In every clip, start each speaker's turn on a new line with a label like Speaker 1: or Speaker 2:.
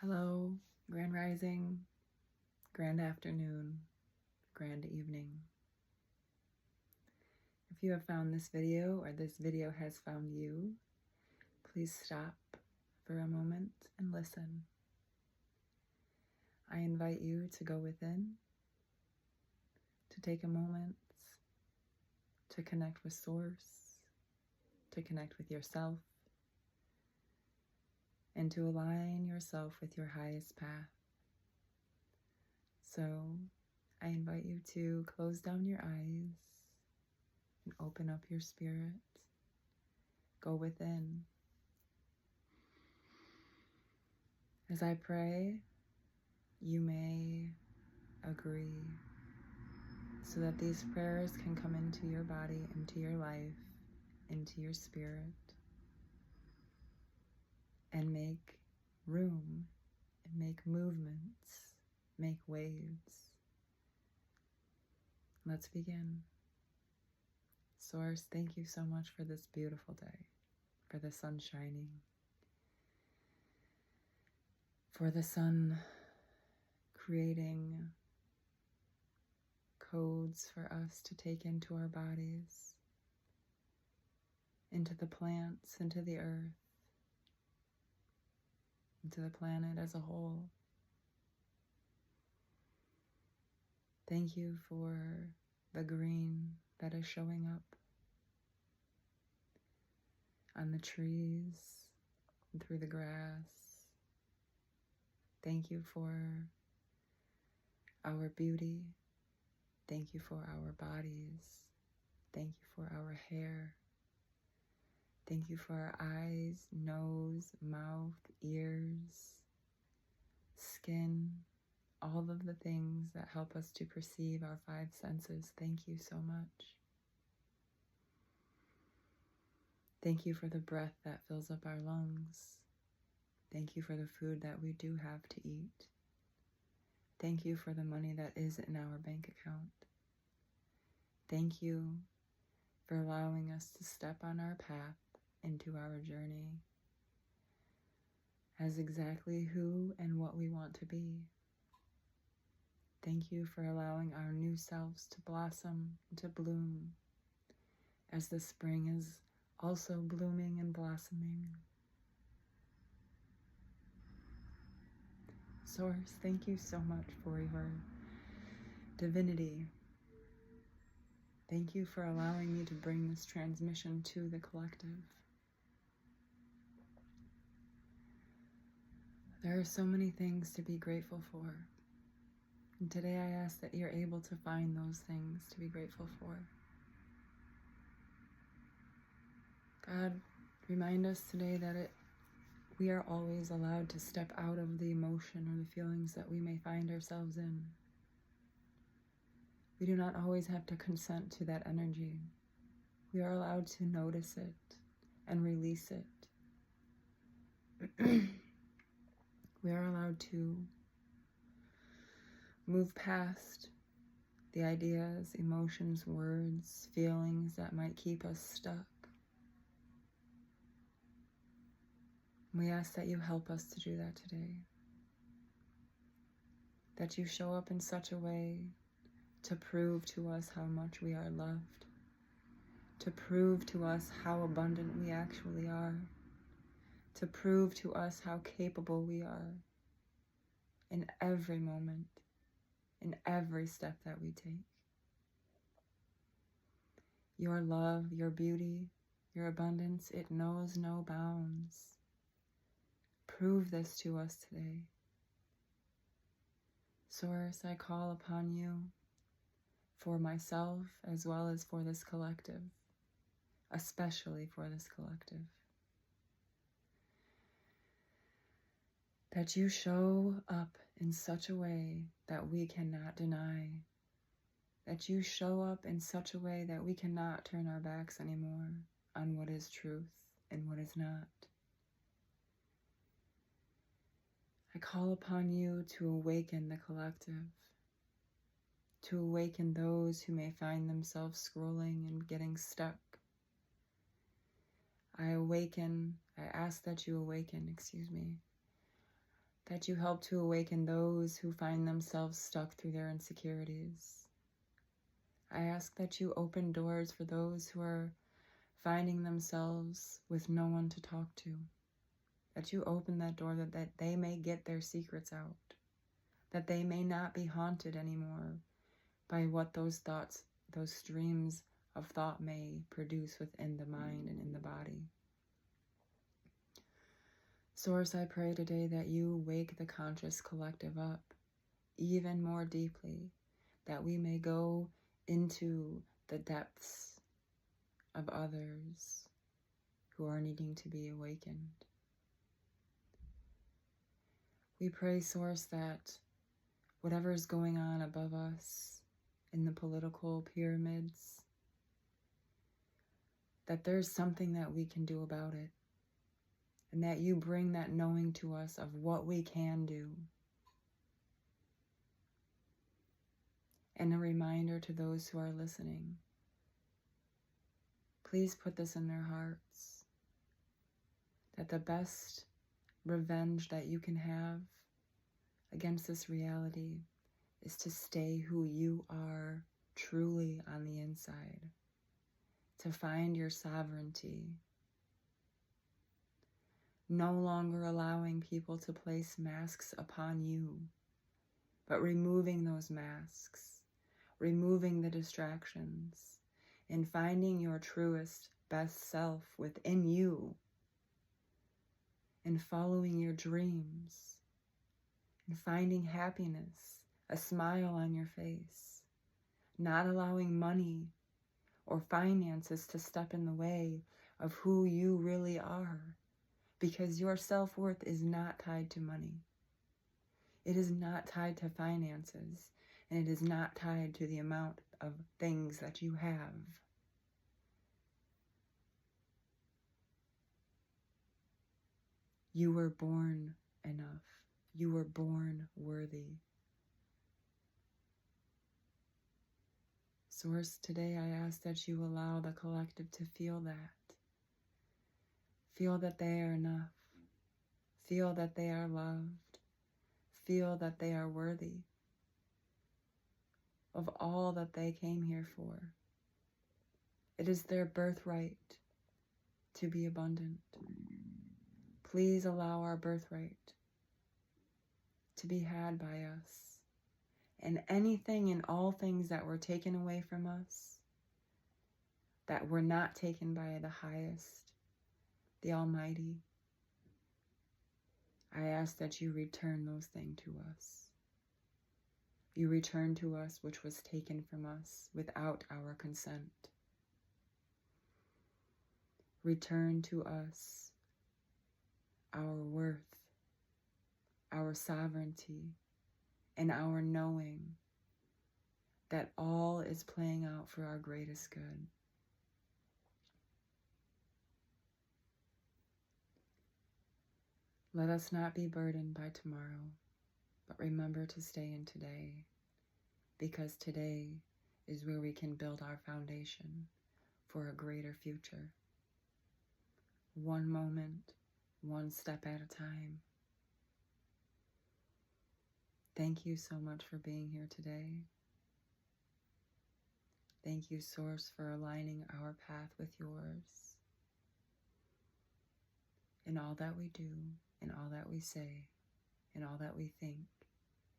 Speaker 1: Hello, grand rising, grand afternoon, grand evening. If you have found this video or this video has found you, please stop for a moment and listen. I invite you to go within, to take a moment to connect with Source, to connect with yourself, and to align yourself with your highest path. So I invite you to close down your eyes and open up your spirit. Go within. As I pray, you may agree so that these prayers can come into your body, into your life, into your spirit, and make room, and make movements, make waves. Let's begin. Source, thank you so much for this beautiful day, for the sun shining, for the sun creating codes for us to take into our bodies, into the plants, into the earth, into the planet as a whole. Thank you for the green that is showing up on the trees and through the grass. Thank you for our beauty. Thank you for our bodies. Thank you for our hair. Thank you for our eyes, nose, mouth, ears, skin, all of the things that help us to perceive our five senses. Thank you so much. Thank you for the breath that fills up our lungs. Thank you for the food that we do have to eat. Thank you for the money that is in our bank account. Thank you for allowing us to step on our path into our journey as exactly who and what we want to be. Thank you for allowing our new selves to blossom and to bloom as the spring is also blooming and blossoming. Source, thank you so much for your divinity. Thank you for allowing me to bring this transmission to the collective. There are so many things to be grateful for. And today I ask that you're able to find those things to be grateful for. God, remind us today that we are always allowed to step out of the emotion or the feelings that we may find ourselves in. We do not always have to consent to that energy. We are allowed to notice it and release it. We are allowed to move past the ideas, emotions, words, feelings that might keep us stuck. We ask that you help us to do that today. That you show up in such a way to prove to us how much we are loved. To prove to us how abundant we actually are. To prove to us how capable we are in every moment, in every step that we take. Your love, your beauty, your abundance, it knows no bounds. Prove this to us today. Source, I call upon you for myself as well as for this collective, especially for this collective. That you show up in such a way that we cannot deny. That you show up in such a way that we cannot turn our backs anymore on what is truth and what is not. I call upon you to awaken the collective, to awaken those who may find themselves scrolling and getting stuck. I ask that you awaken, that you help to awaken those who find themselves stuck through their insecurities. I ask that you open doors for those who are finding themselves with no one to talk to, that you open that door that they may get their secrets out, that they may not be haunted anymore by what those thoughts, those streams of thought may produce within the mind and in the body. Source, I pray today that you wake the conscious collective up even more deeply, that we may go into the depths of others who are needing to be awakened. We pray, Source, that whatever is going on above us in the political pyramids, that there's something that we can do about it, and that you bring that knowing to us of what we can do. And a reminder to those who are listening, please put this in their hearts, that the best revenge that you can have against this reality is to stay who you are truly on the inside, to find your sovereignty, no longer allowing people to place masks upon you, but removing those masks, removing the distractions, and finding your truest, best self within you, and following your dreams, and finding happiness, a smile on your face, not allowing money or finances to step in the way of who you really are, because your self-worth is not tied to money. It is not tied to finances, and it is not tied to the amount of things that you have. You were born enough. You were born worthy. Source, today I ask that you allow the collective to feel that. Feel that they are enough. Feel that they are loved. Feel that they are worthy of all that they came here for. It is their birthright to be abundant. Please allow our birthright to be had by us, and anything and all things that were taken away from us, that were not taken by the highest, the Almighty, I ask that you return those things to us. You return to us which was taken from us without our consent. Return to us our worth, our sovereignty, and our knowing that all is playing out for our greatest good. Let us not be burdened by tomorrow, but remember to stay in today, because today is where we can build our foundation for a greater future. One moment, one step at a time. Thank you so much for being here today. Thank you, Source, for aligning our path with yours. In all that we do, in all that we say, in all that we think,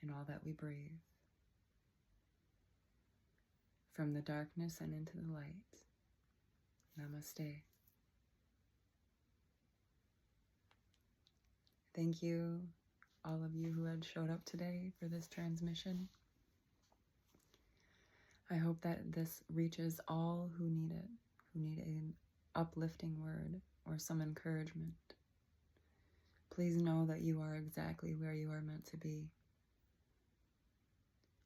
Speaker 1: in all that we breathe. From the darkness and into the light. Namaste. Thank you, all of you who had showed up today for this transmission. I hope that this reaches all who need it, who need an uplifting word or some encouragement. Please know that you are exactly where you are meant to be.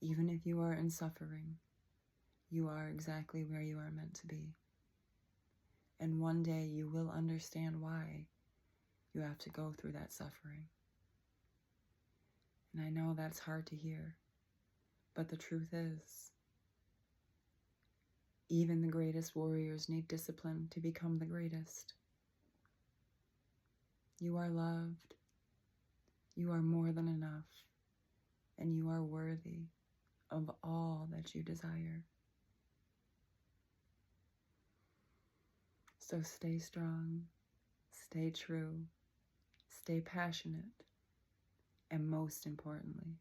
Speaker 1: Even if you are in suffering, you are exactly where you are meant to be. And one day you will understand why you have to go through that suffering. And I know that's hard to hear, but the truth is, even the greatest warriors need discipline to become the greatest. You are loved. You are more than enough, and you are worthy of all that you desire. So stay strong, stay true, stay passionate, and most importantly,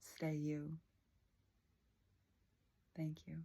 Speaker 1: stay you. Thank you.